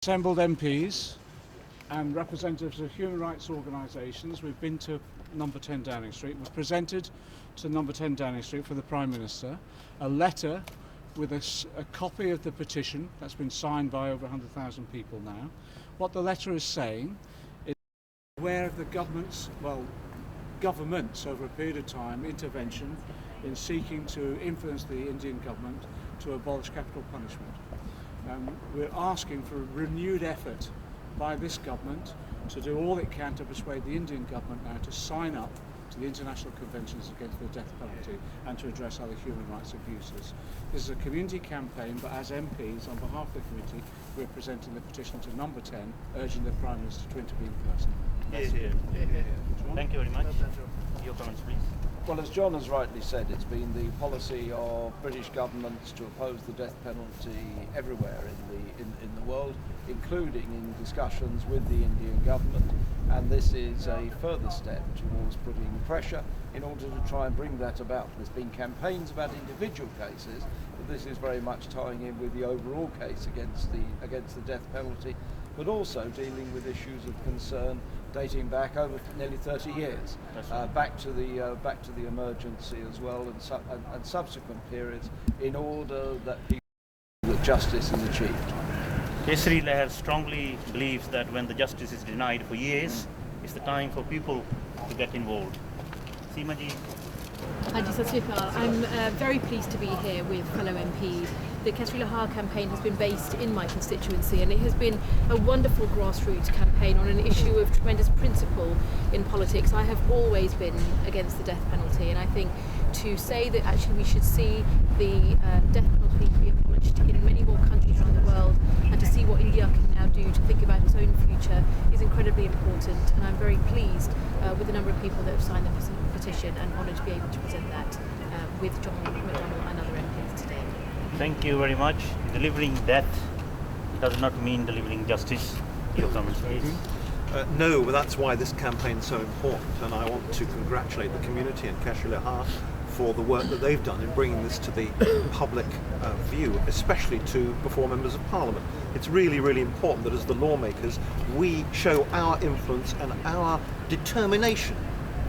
Assembled MPs and representatives of human rights organisations. We've been to number 10 Downing Street. We've presented to number 10 Downing Street for the Prime Minister a letter with a copy of the petition that's been signed by over 100,000 people now. What the letter is saying is aware of the government's over a period of time intervention in seeking to influence the Indian government to abolish capital punishment. We're asking for a renewed effort by this government to do all it can to persuade the Indian government now to sign up to the international conventions against the death penalty and to address other human rights abuses. This is a community campaign, but as MPs, on behalf of the community, we're presenting the petition to number 10, urging the Prime Minister to intervene personally. Thank you very much. Your comments, please. Well, as John has rightly said, it's been the policy of British governments to oppose the death penalty everywhere in the world, including in discussions with the Indian government. And this is a further step towards putting pressure in order to try and bring that about. There's been campaigns about individual cases, but this is very much tying in with the overall case against the death penalty, but also dealing with issues of concern dating back over nearly 30 years, back to the emergency as well, and subsequent periods, in order that justice is achieved. Kesri Lehar strongly believes that when the justice is denied for years, it's the time for people to get involved. Seema ji. Haji Sat Sri Akal. I'm very pleased to be here with fellow MPs. The Kesri Lehar campaign has been based in my constituency, and it has been a wonderful grassroots campaign on an issue of tremendous principle in politics. I have always been against the death penalty, and I think to say that actually we should see the death penalty be abolished in many more countries around the world, and to see what India can now do to think about its own future is incredibly important. And I'm very pleased with the number of people that have signed the petition, and honoured to be able to present that with John McDonnell and other MPs today. Thank you very much. Delivering death does not mean delivering justice. Your comments, please. No, but that's why this campaign is so important, and I want to congratulate the community and Kesri Lehar for the work that they've done in bringing this to the public view, especially before members of Parliament. It's really, really important that as the lawmakers we show our influence and our determination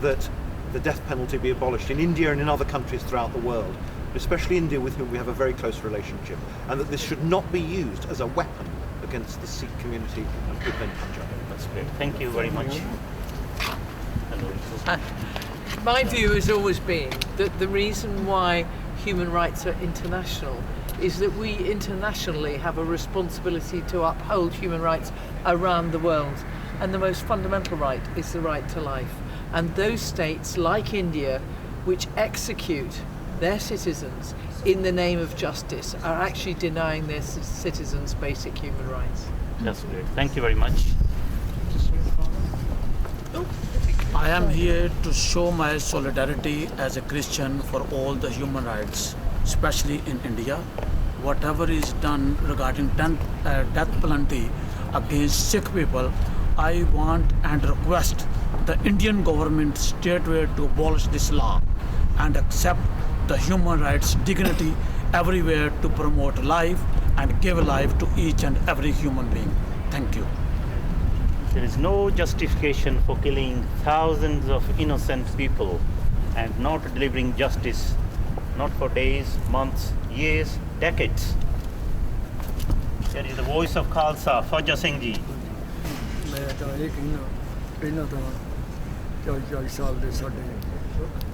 that the death penalty be abolished in India and in other countries throughout the world, especially India, with whom we have a very close relationship, and that this should not be used as a weapon against the Sikh community of Punjab. That's great. Thank you very much. My view has always been that the reason why human rights are international is that we internationally have a responsibility to uphold human rights around the world. And the most fundamental right is the right to life. And those states, like India, which execute their citizens in the name of justice, are actually denying their citizens basic human rights. That's great. Thank you very much. I am here to show my solidarity as a Christian for all the human rights, especially in India. Whatever is done regarding death penalty against Sikh people, I want and request the Indian government straightway to abolish this law and accept the human rights dignity everywhere, to promote life and give life to each and every human being. Thank you. There is no justification for killing thousands of innocent people and not delivering justice, not for days, months, years, decades. Here is the voice of Khalsa, Fauja Singh ji.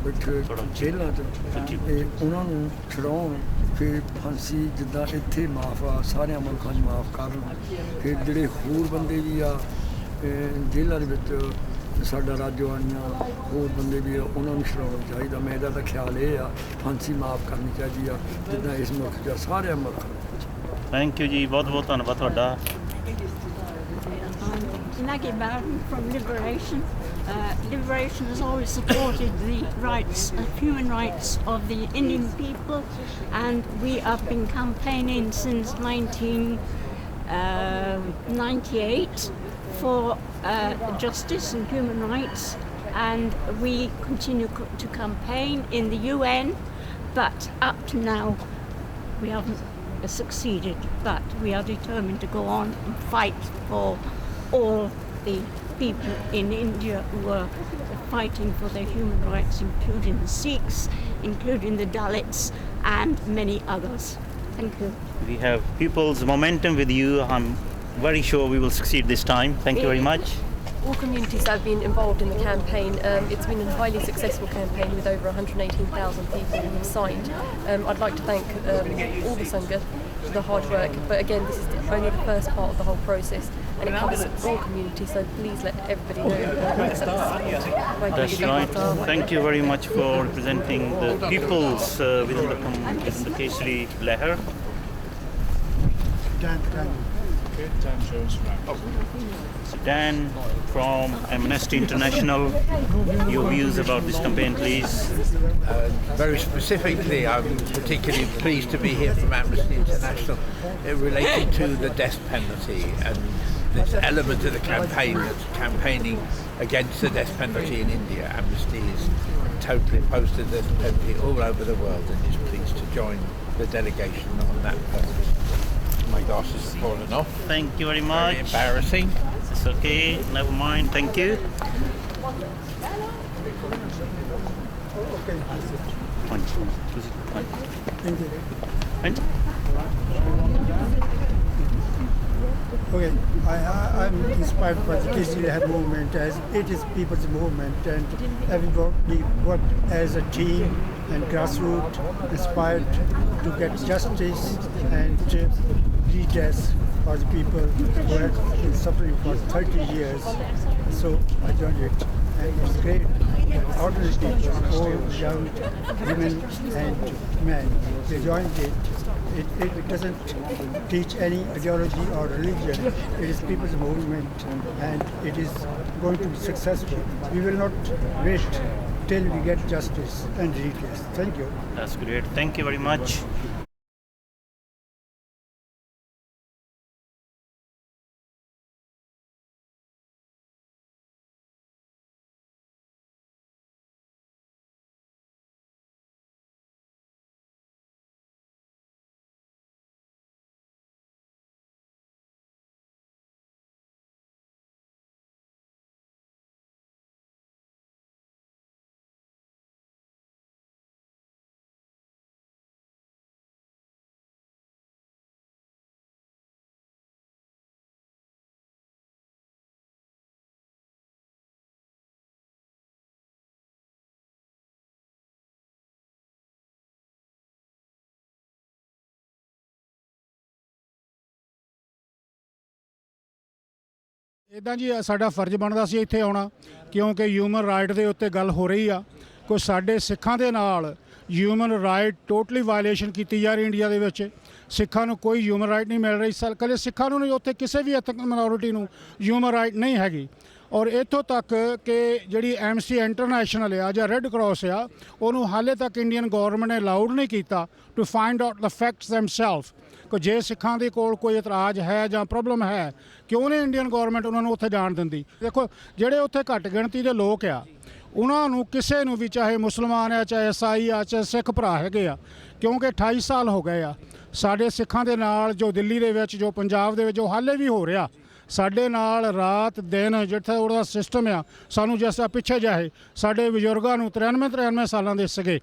ਬੈਠੇ ਜੇਲ੍ਹਾਂ 'ਚ ਉਹਨਾਂ ਨੂੰ ਛੁਡਾਉਣ, ਫਿਰ ਫਾਂਸੀ ਜਿੱਦਾਂ ਇੱਥੇ ਮਾਫ ਆ ਸਾਰਿਆਂ ਮੁਲਕਾਂ 'ਚ ਮਾਫ ਕਰਨ, ਫਿਰ ਜਿਹੜੇ ਹੋਰ ਬੰਦੇ ਵੀ ਆ ਜੇਲ੍ਹਾਂ ਦੇ ਵਿੱਚ ਸਾਡਾ ਰਾਜਵਾਨੀਆਂ ਹੋਰ ਬੰਦੇ ਵੀ ਆ ਉਹਨਾਂ ਨੂੰ ਛੁਡਾਉਣਾ ਚਾਹੀਦਾ। ਮੇਰਾ ਤਾਂ ਖਿਆਲ ਇਹ ਆ ਫਾਂਸੀ ਮਾਫ ਕਰਨੀ ਚਾਹੀਦੀ ਆ ਜਿੱਦਾਂ ਇਸ ਮੁਲਕ 'ਚ ਸਾਰਿਆਂ ਮੁਲਕਾਂ ਵਿੱਚ। ਥੈਂਕ ਯੂ ਜੀ, ਬਹੁਤ ਬਹੁਤ ਧੰਨਵਾਦ ਤੁਹਾਡਾ। Nagi Baron from Liberation. Liberation has always supported the rights, human rights of the Indian people, and we have been campaigning since 1998 for justice and human rights, and we continue to campaign in the UN, but up to now we haven't succeeded, but we are determined to go on and fight for all the people in India who are fighting for their human rights, including the Sikhs, including the Dalits, and many others. Thank you. We have people's momentum with you. I'm very sure we will succeed this time. Thank you very much. All communities that have been involved in the campaign. It's been a highly successful campaign with over 118,000 people who have signed. I'd like to thank all the Sangha for the hard work, but again, this is only the first part of the whole process, and it covers all communities, so please let everybody know. That's right. Thank you very much for representing the peoples within the Kesri Lehar. Dan Jones from So Dan from Amnesty International, your views about this campaign, please. Very specifically, I'm particularly pleased to be here from Amnesty International relating to the death penalty and this element of the campaign that's campaigning against the death penalty in India. Amnesty is totally opposed to the death penalty all over the world and is pleased to join the delegation on that purpose. My glasses have fallen off. Thank you very much. Very embarrassing. It's okay, never mind, thank you. Okay, I'm inspired by the Kesri Lehar movement, as it is people's movement, and everybody worked as a team and grassroots, inspired to get justice and redress for the people who have been suffering for 30 years. So I joined it, and it's great that ordinary people, old, young, women and men, they joined it. It doesn't teach any ideology or religion. It is people's movement, and it is going to be successful. We will not wait till we get justice and redress. Thank you. That's great. Thank you very much. ਇੱਦਾਂ ਜੀ ਸਾਡਾ ਫਰਜ਼ ਬਣਦਾ ਸੀ ਇੱਥੇ ਆਉਣਾ, ਕਿਉਂਕਿ human right ਦੇ ਉੱਤੇ ਗੱਲ ਹੋ ਰਹੀ ਆ। ਕੋਈ ਸਾਡੇ ਸਿੱਖਾਂ ਦੇ ਨਾਲ ਹਿਊਮਨ ਰਾਈਟ ਟੋਟਲੀ ਵਾਇਲੇਸ਼ਨ ਕੀਤੀ ਜਾ ਰਹੀ ਇੰਡੀਆ ਦੇ ਵਿੱਚ। ਸਿੱਖਾਂ ਨੂੰ ਕੋਈ ਹਿਊਮਨ ਰਾਈਟ ਨਹੀਂ ਮਿਲ ਰਹੀ। ਕਦੇ ਸਿੱਖਾਂ ਨੂੰ ਨਹੀਂ, ਉੱਥੇ ਕਿਸੇ ਵੀ ਐਥਨਿਕ ਮਾਈਨੋਰਿਟੀ ਨੂੰ ਹਿਊਮਨ ਰਾਈਟ ਨਹੀਂ ਹੈਗੀ। ਔਰ ਇੱਥੋਂ ਤੱਕ ਕਿ ਜਿਹੜੀ ਐਮਨੈਸਟੀ ਇੰਟਰਨੈਸ਼ਨਲ ਆ ਜਾਂ ਰੈੱਡ ਕਰਾਸ ਆ, ਉਹਨੂੰ ਹਾਲੇ ਤੱਕ ਇੰਡੀਅਨ ਗੌਰਮੈਂਟ ਨੇ ਅਲਾਉਡ ਨਹੀਂ ਕੀਤਾ to find out the facts themselves. ਕਿ ਜੇ ਸਿੱਖਾਂ ਦੇ ਕੋਲ ਕੋਈ ਇਤਰਾਜ਼ ਹੈ ਜਾਂ ਪ੍ਰੋਬਲਮ ਹੈ, ਕਿਉਂ ਨਹੀਂ ਇੰਡੀਅਨ ਗੌਰਮੈਂਟ ਉਹਨਾਂ ਨੂੰ ਉੱਥੇ ਜਾਣ ਦਿੰਦੀ। ਦੇਖੋ, ਜਿਹੜੇ ਉੱਥੇ ਘੱਟ ਗਿਣਤੀ ਦੇ ਲੋਕ ਆ, ਉਹਨਾਂ ਨੂੰ ਕਿਸੇ ਨੂੰ ਵੀ, ਚਾਹੇ ਮੁਸਲਮਾਨ ਆ, ਚਾਹੇ ਈਸਾਈ ਆ, ਚਾਹੇ ਸਿੱਖ ਭਰਾ ਹੈਗੇ ਆ, ਕਿਉਂਕਿ 28 ਸਾਲ ਹੋ ਗਏ ਆ ਸਾਡੇ ਸਿੱਖਾਂ ਦੇ ਨਾਲ, ਜੋ ਦਿੱਲੀ ਦੇ ਵਿੱਚ, ਜੋ ਪੰਜਾਬ ਦੇ ਵਿੱਚ, ਜੋ ਹਾਲੇ ਵੀ ਹੋ ਰਿਹਾ ਸਾਡੇ ਨਾਲ ਰਾਤ ਦਿਨ। ਜਿੱਥੇ ਉਹਦਾ ਸਿਸਟਮ ਆ, ਸਾਨੂੰ ਜਿਸ ਤਰ੍ਹਾਂ ਪਿੱਛੇ ਜਾਏ ਸਾਡੇ ਬਜ਼ੁਰਗਾਂ ਨੂੰ 93 ਸਾਲਾਂ ਦੇ ਸੀਗੇ,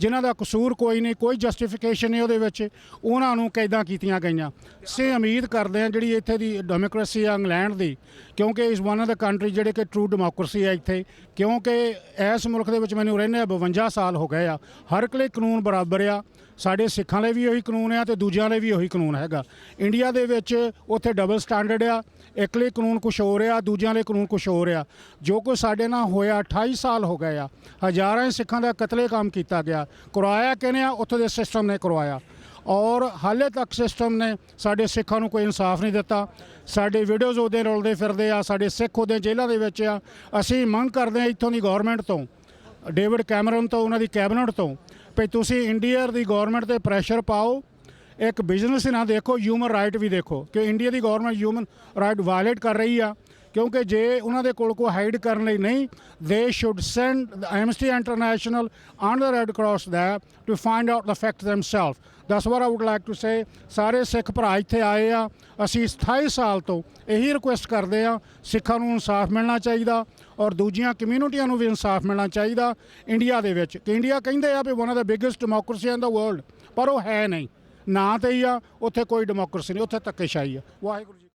ਜਿਨ੍ਹਾਂ ਦਾ ਕਸੂਰ ਕੋਈ ਨਹੀਂ, ਕੋਈ ਜਸਟੀਫਿਕੇਸ਼ਨ ਨਹੀਂ ਉਹਦੇ ਵਿੱਚ, ਉਹਨਾਂ ਨੂੰ ਕੈਦਾਂ ਕੀਤੀਆਂ ਗਈਆਂ। ਅਸੀਂ ਉਮੀਦ ਕਰਦੇ ਹਾਂ ਜਿਹੜੀ ਇੱਥੇ ਦੀ ਡੈਮੋਕ੍ਰੇਸੀ ਆ ਇੰਗਲੈਂਡ ਦੀ, ਕਿਉਂਕਿ ਇਸ ਵਨ ਆਫ ਦਾ ਕੰਟਰੀ ਜਿਹੜੇ ਕਿ ਟਰੂ ਡੈਮੋਕ੍ਰੇਸੀ ਆ ਇੱਥੇ, ਕਿਉਂਕਿ ਇਸ ਮੁਲਕ ਦੇ ਵਿੱਚ ਮੈਨੂੰ ਰਹਿੰਦੇ 52 ਸਾਲ ਹੋ ਗਏ ਆ। ਹਰ ਇੱਕ ਲਈ ਕਾਨੂੰਨ ਬਰਾਬਰ ਆ। ਸਾਡੇ ਸਿੱਖਾਂ ਲਈ ਵੀ ਉਹੀ ਕਾਨੂੰਨ ਆ ਅਤੇ ਦੂਜਿਆਂ ਲਈ ਵੀ ਉਹੀ ਕਾਨੂੰਨ ਹੈਗਾ। ਇੰਡੀਆ ਦੇ ਵਿੱਚ ਉੱਥੇ ਡਬਲ ਸਟੈਂਡਰਡ ਆ। ਇੱਕ ਲਈ ਕਾਨੂੰਨ ਕੁਛ ਹੋ ਰਿਹਾ, ਦੂਜਿਆਂ ਲਈ ਕਾਨੂੰਨ ਕੁਛ ਹੋ ਰਿਹਾ। ਜੋ ਕੁਛ ਸਾਡੇ ਨਾਲ ਹੋਇਆ 28 ਸਾਲ ਹੋ ਗਏ ਆ। ਹਜ਼ਾਰਾਂ ਸਿੱਖਾਂ ਦਾ ਕਤਲੇਆਮ ਕੀਤਾ ਗਿਆ। ਕਰਵਾਇਆ ਕਿਹਨੇ ਆ? ਉੱਥੋਂ ਦੇ ਸਿਸਟਮ ਨੇ ਕਰਵਾਇਆ। ਔਰ ਹਾਲੇ ਤੱਕ ਸਿਸਟਮ ਨੇ ਸਾਡੇ ਸਿੱਖਾਂ ਨੂੰ ਕੋਈ ਇਨਸਾਫ ਨਹੀਂ ਦਿੱਤਾ। ਸਾਡੇ ਵੀਡੀਓਜ਼ ਉਹਦੇ ਰੁਲਦੇ ਫਿਰਦੇ ਆ, ਸਾਡੇ ਸਿੱਖ ਉਹਦੇ ਜੇਲ੍ਹਾਂ ਦੇ ਵਿੱਚ ਆ। ਅਸੀਂ ਮੰਗ ਕਰਦੇ ਹਾਂ ਇੱਥੋਂ ਦੀ ਗੌਰਮੈਂਟ ਤੋਂ, ਡੇਵਿਡ ਕੈਮਰਨ ਤੋਂ, ਉਹਨਾਂ ਦੀ ਕੈਬਨਿਟ ਤੋਂ, ਵੀ ਤੁਸੀਂ ਇੰਡੀਆ ਦੀ ਗੌਰਮੈਂਟ 'ਤੇ ਪ੍ਰੈਸ਼ਰ ਪਾਓ। ਇੱਕ ਬਿਜ਼ਨਸ ਹੀ ਨਾ ਦੇਖੋ, ਹਿਊਮਨ ਰਾਈਟ ਵੀ ਦੇਖੋ ਕਿ ਇੰਡੀਆ ਦੀ ਗੌਰਮੈਂਟ ਹਿਊਮਨ ਰਾਈਟ ਵਾਇਲੇਟ ਕਰ ਰਹੀ ਆ। ਕਿਉਂਕਿ ਜੇ ਉਹਨਾਂ ਦੇ ਕੋਲ ਕੋਈ ਹਾਈਡ ਕਰਨ ਲਈ ਨਹੀਂ, they should send the Amnesty International and the Red Cross there to find out the fact themselves. That's what I would like to say. ਸਾਰੇ ਸਿੱਖ ਭਰਾ ਇੱਥੇ ਆਏ ਆ, ਅਸੀਂ 28 ਸਾਲ ਤੋਂ ਇਹੀ ਰਿਕੁਐਸਟ ਕਰਦੇ ਆ, ਸਿੱਖਾਂ ਨੂੰ ਇਨਸਾਫ ਮਿਲਣਾ ਚਾਹੀਦਾ ਔਰ ਦੂਜੀਆਂ ਕਮਿਊਨਿਟੀਆਂ ਨੂੰ ਵੀ ਇਨਸਾਫ ਮਿਲਣਾ ਚਾਹੀਦਾ ਇੰਡੀਆ ਦੇ ਵਿੱਚ। ਕਿ ਇੰਡੀਆ ਕਹਿੰਦੇ ਆ ਵੀ one of the biggest democracy in the world, ਪਰ ਉਹ ਹੈ ਨਹੀਂ, ਨਾਂ ਤੇ ਹੀ ਆ, ਉੱਥੇ ਕੋਈ ਡੈਮੋਕ੍ਰੇਸੀ ਨਹੀਂ, ਉੱਥੇ ਧੱਕੇਸ਼ਾਹੀ ਆ। ਵਾਹਿਗੁਰੂ ਜੀ।